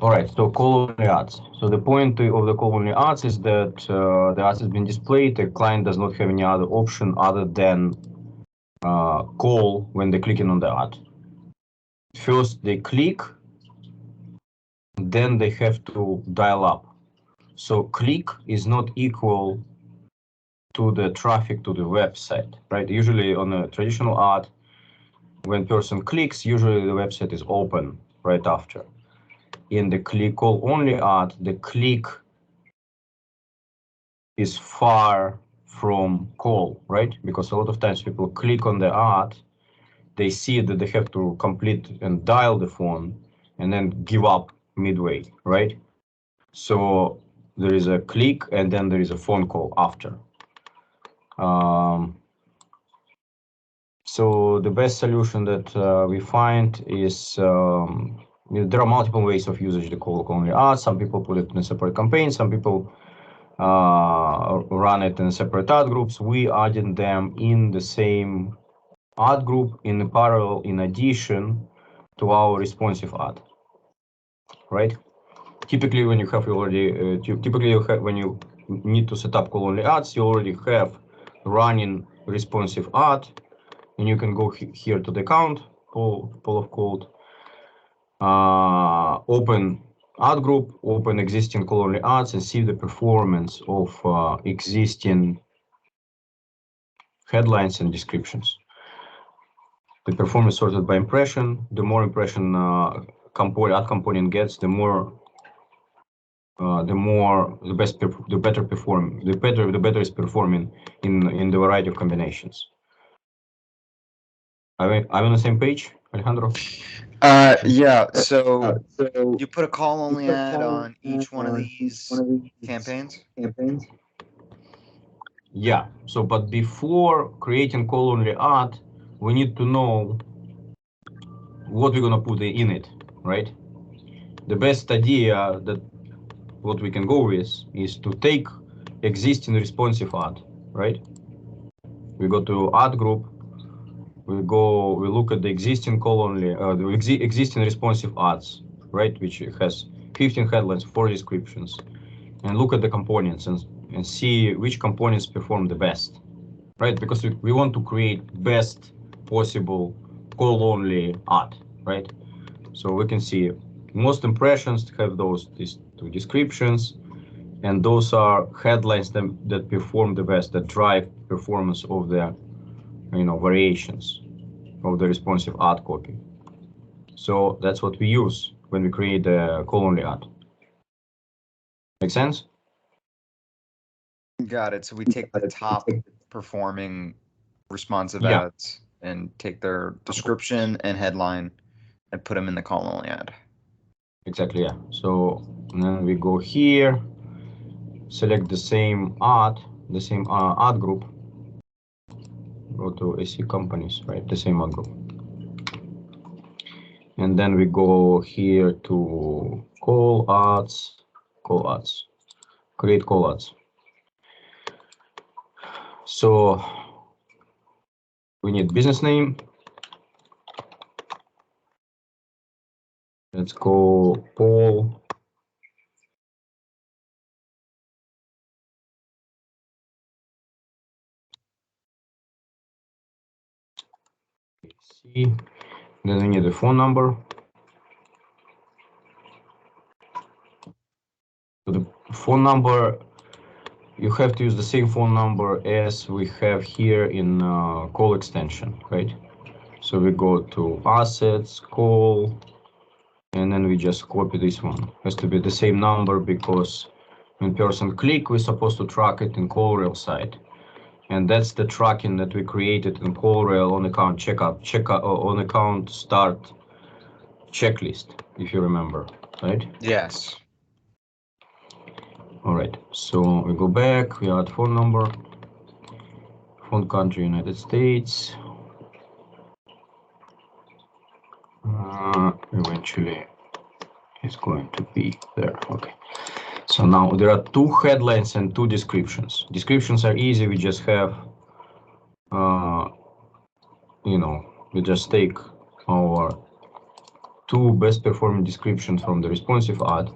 All right, so call-only ads. So the point of the call-only ads is that the ads has been displayed. The client does not have any other option other than call when they're clicking on the ad. First they click, then they have to dial up. So click is not equal to the traffic to the website, right? Usually on a traditional ad, when person clicks, usually the website is open right after. In the click call only ad, the click is far from call, right? Because a lot of times people click on the ad, they see that they have to complete and dial the phone and then give up midway, right? So there is a click and then there is a phone call after. So the best solution that we find is there are multiple ways of using the call only ads. Some people put it in a separate campaign. Some people run it in separate ad groups. We adding them in the same ad group in parallel, in addition to our responsive ad, right? Typically, when you have already, when you need to set up call only ads, you already have running responsive ad. And you can go here to the account, Paul of Code, open ad group, open existing call-only ads, and see the performance of existing headlines and descriptions. The performance sorted by impression. The more impression ad component gets, the better it's performing in the variety of combinations. I'm on the same page, Alejandro? Yeah, so you put a call only ad on each one of these campaigns? Yeah, so but before creating call only ad, we need to know what we're gonna put in it, right? The best idea that what we can go with is to take existing responsive ad, right? We go to ad group, we look at the existing call only, the existing responsive ads, right? Which has 15 headlines, 4 descriptions, and look at the components and see which components perform the best, right? Because we want to create best possible call only ad, right? So we can see most impressions have these 2 descriptions, and those are headlines that perform the best, that drive performance of the variations of the responsive ad copy. So that's what we use when we create the call only ad. Make sense? Got it. So we take the top performing responsive Yeah. ads and take their description and headline and put them in the call only ad. Exactly, yeah. So then we go here, select the same ad group, go to AC companies, right? The same ad group. And then we go here to call ads, create call ads. So we need business name. Let's go Paul. See. Then we need a phone number. So the phone number, you have to use the same phone number as we have here in call extension, right? So we go to assets, call, and then we just copy this one. It has to be the same number because when person click, we're supposed to track it in CallRail side. And that's the tracking that we created in CallRail on account on account start checklist, if you remember, right? Yes. All right, so we go back, we add phone number, phone country, United States. Eventually it's going to be there, okay. So now there are 2 headlines and 2 descriptions. Descriptions are easy, we just have, we just take our two best performing descriptions from the responsive ad.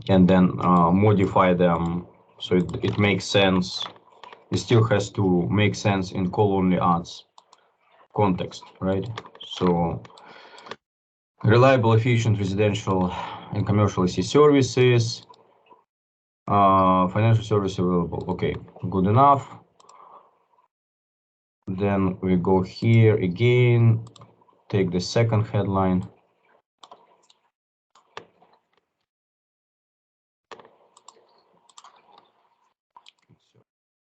And then modify them so it makes sense. It still has to make sense in call-only ads context, right? So reliable, efficient residential and commercial AC services, financial service available. Okay, good enough. Then we go here again, take the second headline.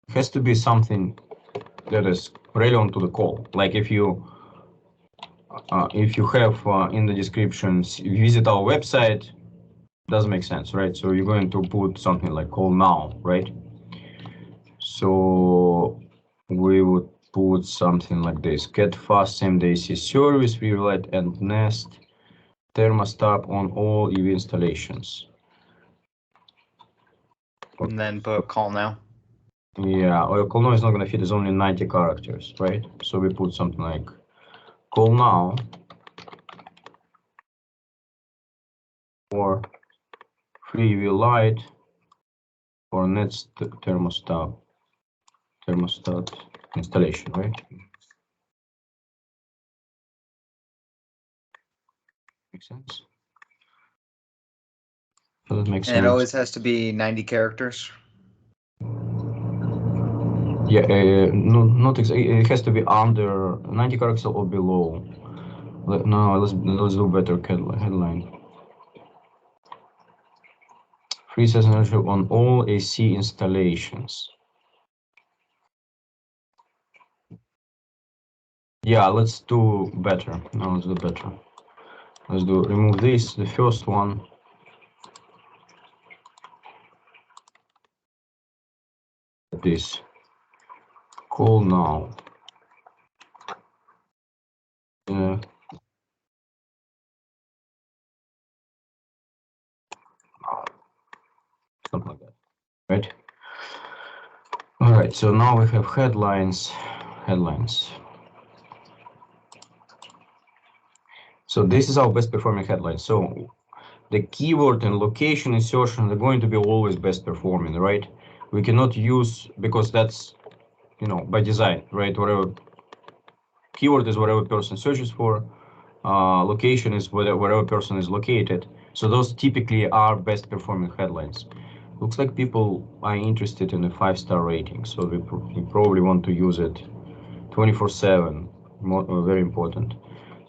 It has to be something that is relevant to the call. Like if you have in the descriptions, visit our website, doesn't make sense, right? So you're going to put something like call now, right? So we would put something like this: get fast same-day AC service, VRLite and Nest thermostat on all EV installations. And then put call now. Yeah, or call now is not going to fit, it's only 90 characters, right? So we put something like call now or free VRLite or Nest thermostat installation, right? Makes sense. Does it make sense? And it always has to be 90 characters. Yeah, no, not exactly. It has to be under 90 characters or below. No, let's do better headline. Free censorship on all AC installations. Yeah, let's do better. No, let's do better. Let's do remove this. The first one. This. Call now. Something like that, right? All right. So now we have headlines. So this is our best performing headline. So the keyword and location insertion are going to be always best performing, right? We cannot use, because that's, by design, right? Whatever keyword is whatever person searches for, location is wherever person is located. So those typically are best performing headlines. Looks like people are interested in a 5-star rating, so we probably want to use it 24/7. Very important.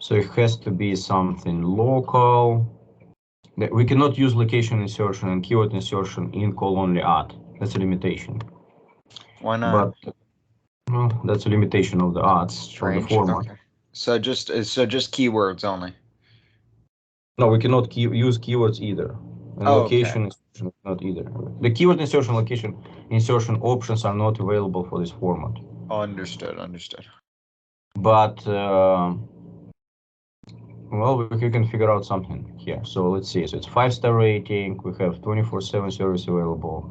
So it has to be something local. We cannot use location insertion and keyword insertion in call-only ad. That's a limitation. Why not? But well, that's a limitation of the ads. Strange. For the format. Okay. So just keywords only. No, we cannot use keywords either. And location insertion is not either. The keyword insertion, location insertion options are not available for this format. Understood. But well, we can figure out something here. So let's see. So it's 5-star rating. We have 24/7 service available.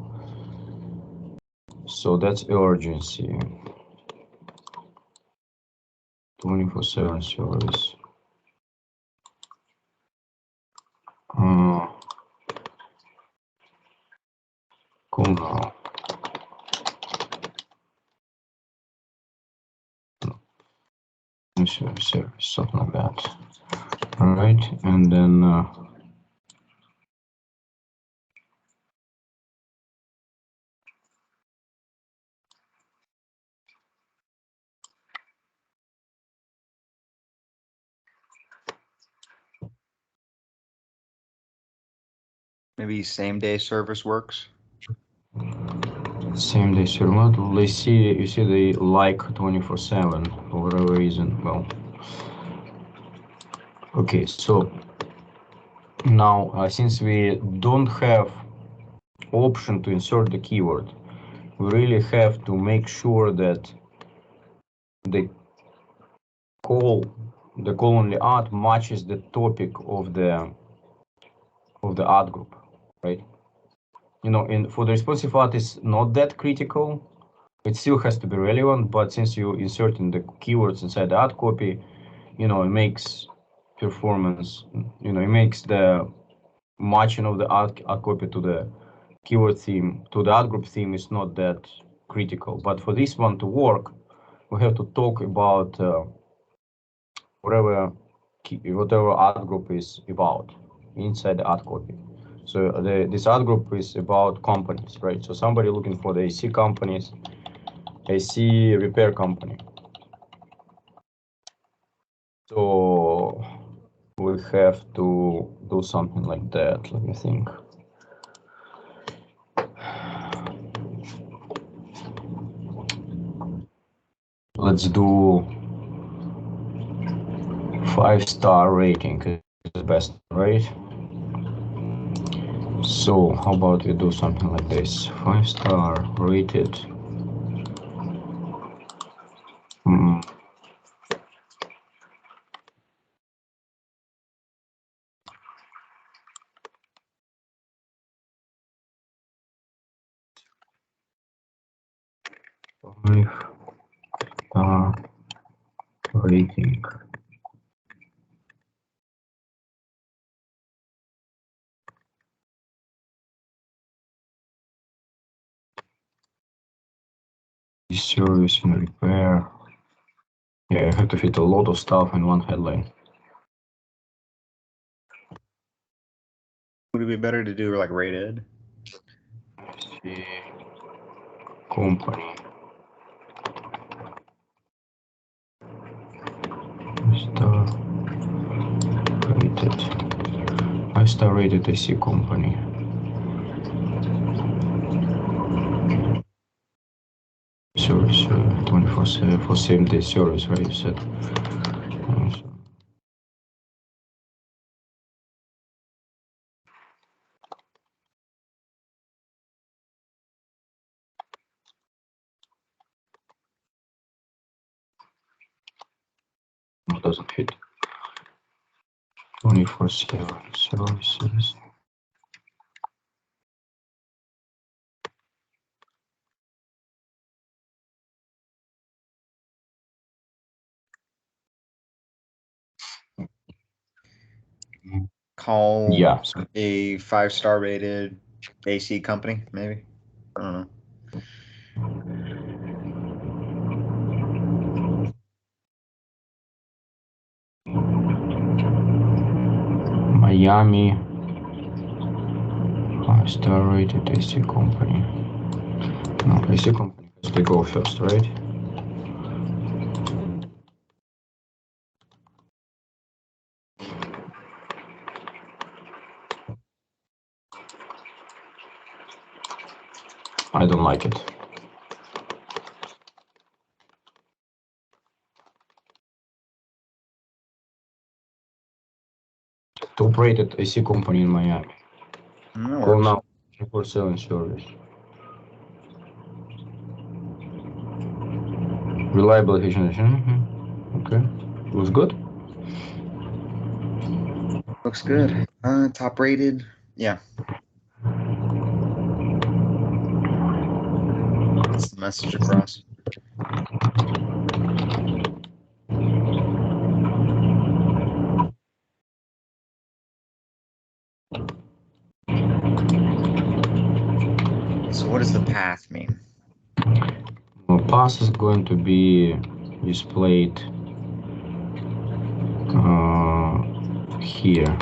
So that's urgency. 24/7 service. Cool now. Service, something like that. All right, and then maybe same-day service works. Same-day service. Let's see. You see they like 24/7 for whatever reason. Well, okay. So now since we don't have option to insert the keyword, we really have to make sure that the call-only ad matches the topic of the ad group, right? For the responsive ad is not that critical, it still has to be relevant, but since you inserting the keywords inside the ad copy, you know, it makes performance, you know, it makes the matching of the ad copy to the keyword theme, to the ad group theme is not that critical. But for this one to work, we have to talk about whatever ad group is about inside the ad copy. So this ad group is about companies, right? So somebody looking for the AC companies, AC repair company. So we have to do something like that. Let me think. Let's do 5-star rating is the best, right? So how about we do something like this? 5-star rated. Five-star rating. Service and repair. Yeah, I have to fit a lot of stuff in one headline. Would it be better to do like rated? See. Company. Star rated. 5-star rated AC company. Service 24/7 for same-day service, right? You said. Doesn't fit. 24/7 services. Call Yeah. a 5-star rated AC company, maybe. I don't know. Miami 5-star rated AC company. No, AC company has to go first, right? I don't like it. Top-rated AC company in Miami. Call now for selling service. Reliable efficient. Okay, looks good. Looks good. Top rated. Yeah. That's the message across. So what does the path mean? Well, path is going to be displayed here.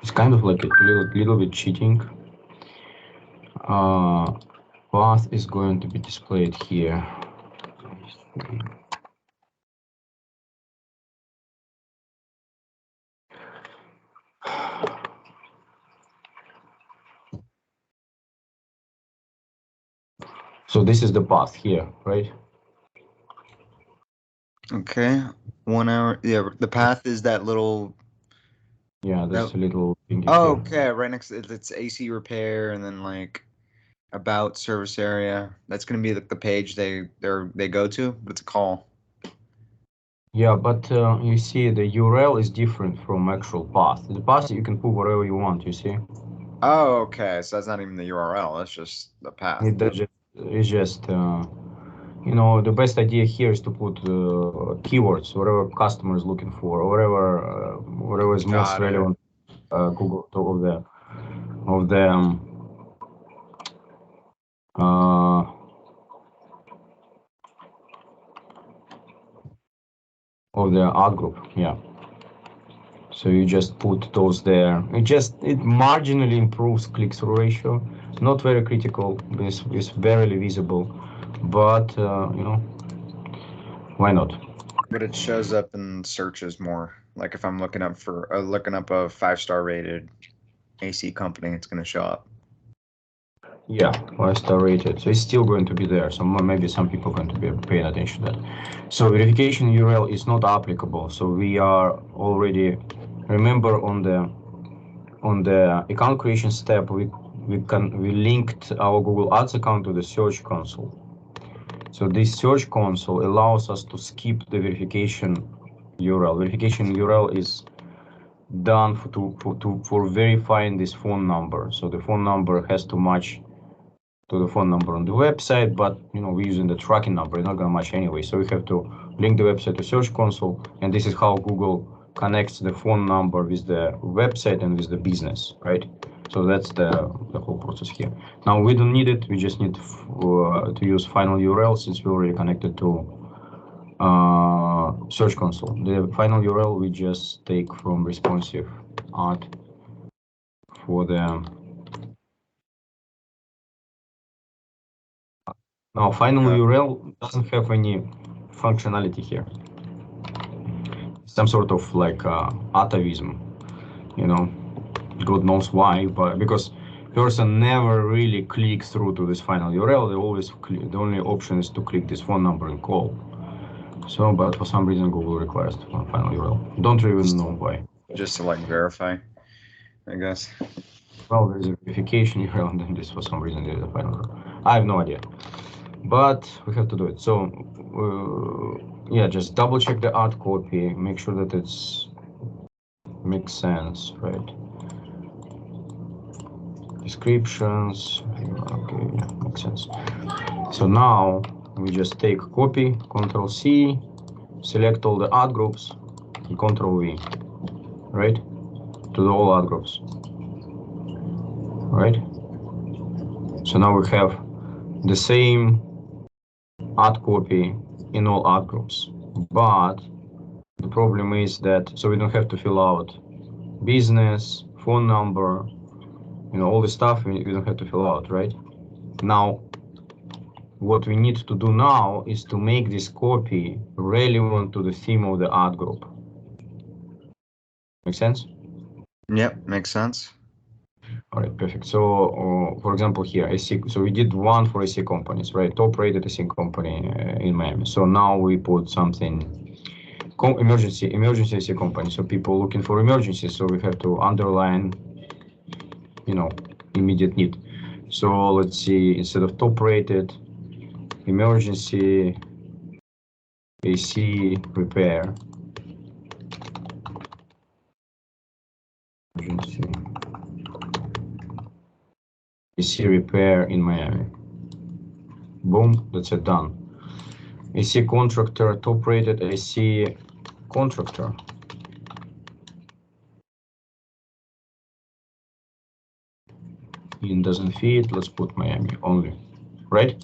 It's kind of like a little bit cheating. Path is going to be displayed here. So this is the path here, right? Okay. 1 hour. Yeah, the path is that little. Yeah, this little thing Oh, here. okay. Right next to it's AC repair, and then like about service area. That's gonna be the page they go to, but it's a call. Yeah, but you see the URL is different from actual path. The path you can put whatever you want, you see? Oh, okay. So that's not even the URL. That's just the path. It's just you know, the best idea here is to put keywords, whatever customer is looking for, or whatever is most Got it. relevant. Google of the ad group, yeah. So you just put those there. It marginally improves click-through ratio. Not very critical. It's barely visible, but you know, why not? But it shows up in searches more. Like if I'm looking up for looking up a 5-star rated AC company, it's going to show up. Yeah, 5-star rated. So it's still going to be there. So maybe some people are going to be paying attention to that. So verification URL is not applicable. So we are already, remember on the account creation step, we linked our Google Ads account to the Search Console. So this Search Console allows us to skip the verification URL. Verification URL is done for verifying this phone number. So the phone number has to match to the phone number on the website, but you know, we're using the tracking number, it's not going to match anyway. So we have to link the website to Search Console, and this is how Google connects the phone number with the website and with the business, right? So that's the whole process here. Now we don't need it, we just need to use final URL since we already connected to Search Console. The final URL we just take from responsive ad for the Now, final URL doesn't have any functionality here. Some sort of like atavism, you know, God knows why, but because person never really clicks through to this final URL, they always the only option is to click this phone number and call. So, but for some reason, Google requires final URL. Don't even know why. Just to like verify, I guess. Well, there's a verification URL, and then this for some reason there's a final URL. I have no idea. But we have to do it. So yeah, just double check the ad copy, make sure that it's makes sense, right? Descriptions, okay, yeah, makes sense. So now we just take copy, Control C, select all the ad groups, and Control V, right? To the all ad groups, right? So now we have the same ad copy in all ad groups, but the problem is that, so we don't have to fill out business, phone number, you know, all the stuff we don't have to fill out, right? Now, what we need to do now is to make this copy relevant to the theme of the ad group. Make sense? Yep, makes sense. All right, perfect. So, for example, here, AC, so we did one for AC companies, right? Top rated AC company in Miami. So now we put something, emergency AC company. So people looking for emergency. So we have to underline, you know, immediate need. So let's see, instead of top rated, emergency AC repair. Emergency AC repair in Miami. Boom, that's it, done. AC contractor, top rated AC contractor. It doesn't fit, let's put Miami only, right?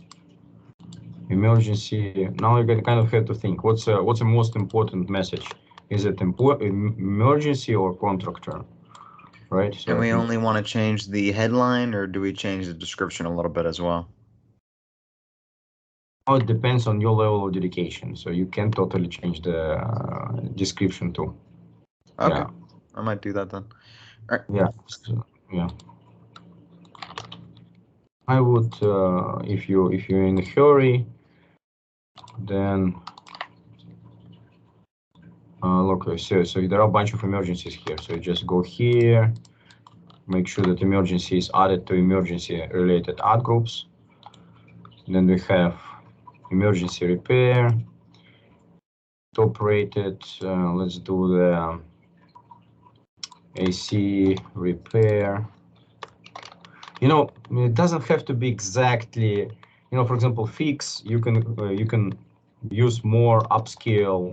Emergency, now you kind of have to think, what's the most important message? Is it emergency or contractor, right? So And we only want to change the headline, or do we change the description a little bit as well? it depends on your level of dedication, so you can totally change the description too. Okay, yeah. I might do that then. All right. Yeah, so, yeah. I would, if you're in a hurry, then look, so there are a bunch of emergencies here. So you just go here, make sure that emergency is added to emergency related ad groups. Then we have emergency repair, top rated. Let's do the AC repair You know, it doesn't have to be exactly, you know, for example, fix, you can use more upscale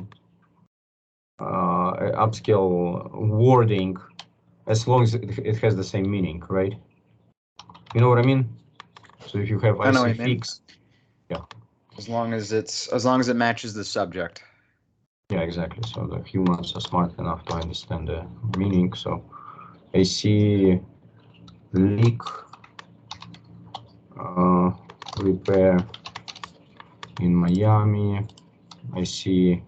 wording as long as it has the same meaning, right? You know what I mean? So if you have I know what IC you mean. fix, yeah. As long as it matches the subject. Yeah, exactly. So the humans are smart enough to understand the meaning. So I see leak repair in Miami. I see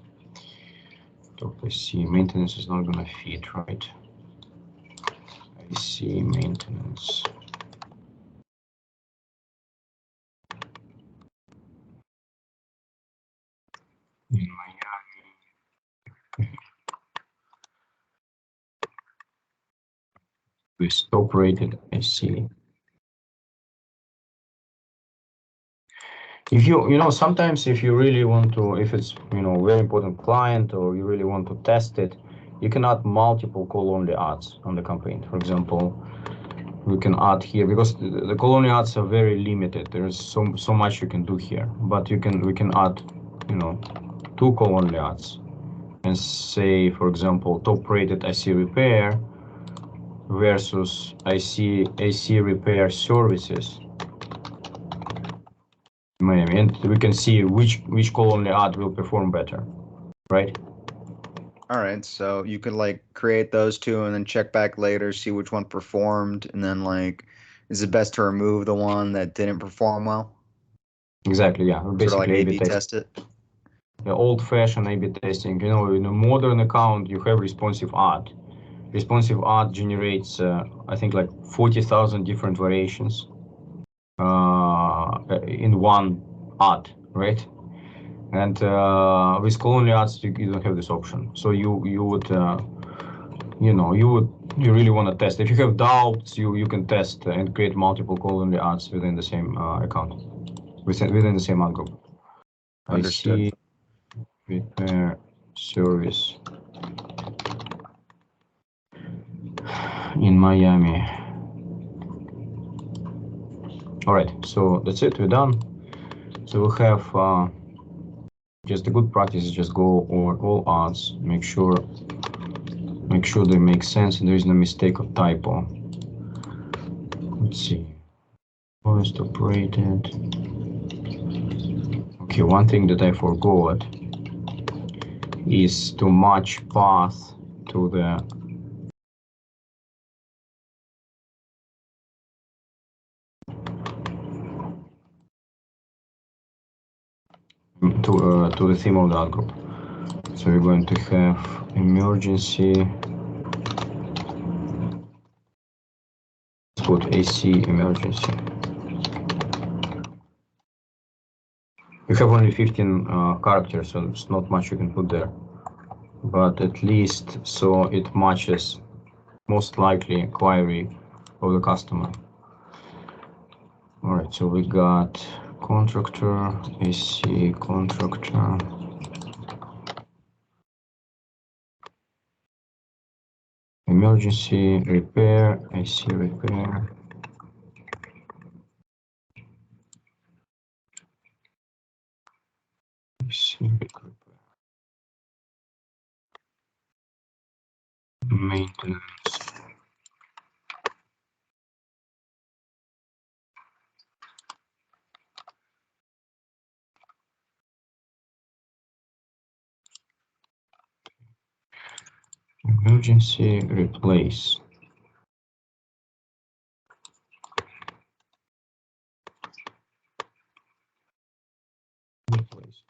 maintenance is not gonna fit, right? I see maintenance. In Miami. We stop rated. I see. If you know, sometimes if you really want to, if it's, you know, very important client or you really want to test it, you can add multiple call-only ads on the campaign. For example, we can add here because the call-only ads are very limited. There's so much you can do here, but we can add, you know, 2 call-only ads and say, for example, top-rated IC repair versus AC repair services. Miami, and we can see which call-only ad will perform better, right? All right, so you could like create those two and then check back later, see which one performed, and then like, is it best to remove the one that didn't perform well? Exactly, yeah. Sort of Basically, like A/B A/B test it. Yeah, old-fashioned A/B testing. You know, in a modern account, you have responsive ad. Responsive ad generates, I think, like 40,000 different variations in one ad, right? And with call-only ads, you don't have this option. So you would, you know, you really want to test. If you have doubts, you can test and create multiple call-only ads within the same account, within the same ad group. Understood. I see repair service in Miami. All right, so that's it. We're done. So we have just a good practice is just go over all ads, make sure they make sense and there is no mistake or typo. Let's see. Most operated. Okay, one thing that I forgot is to match path to the to the theme of the ad group. So we're going to have emergency. Let's put AC emergency. You have only 15 characters, so it's not much you can put there. But at least so it matches most likely query of the customer. All right, so we got contractor, AC contractor. Emergency repair, AC repair. AC repair. Maintenance. Emergency replace. Replace.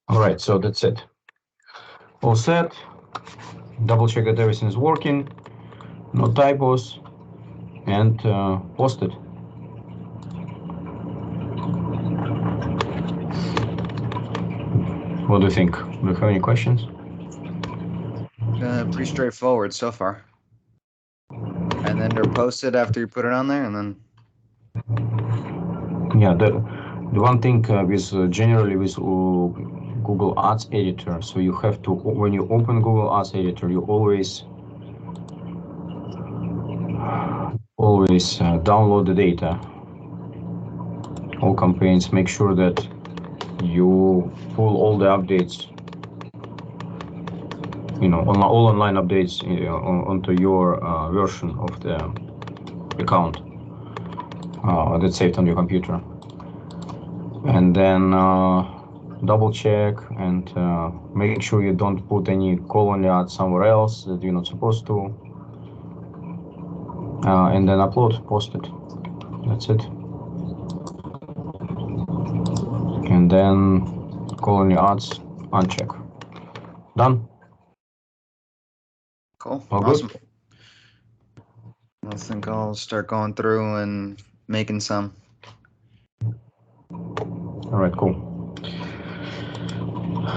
All right, so that's it. All set. Double check that everything is working, no typos, and post it. What do you think? Do you have any questions? Pretty straightforward so far. And then Send or post it after you put it on there, and then Yeah, the one thing with generally with Google Ads editor, so you have to, when you open Google Ads editor, you always download the data, all campaigns. Make sure that you pull all the updates, all online updates onto your version of the account that's saved on your computer, and then double check and make sure you don't put any call-only ads somewhere else that you're not supposed to, and then upload, post it. That's it. And then call-only ads, uncheck. Done. cool, All awesome. good. I think I'll start going through and making some. All right, cool.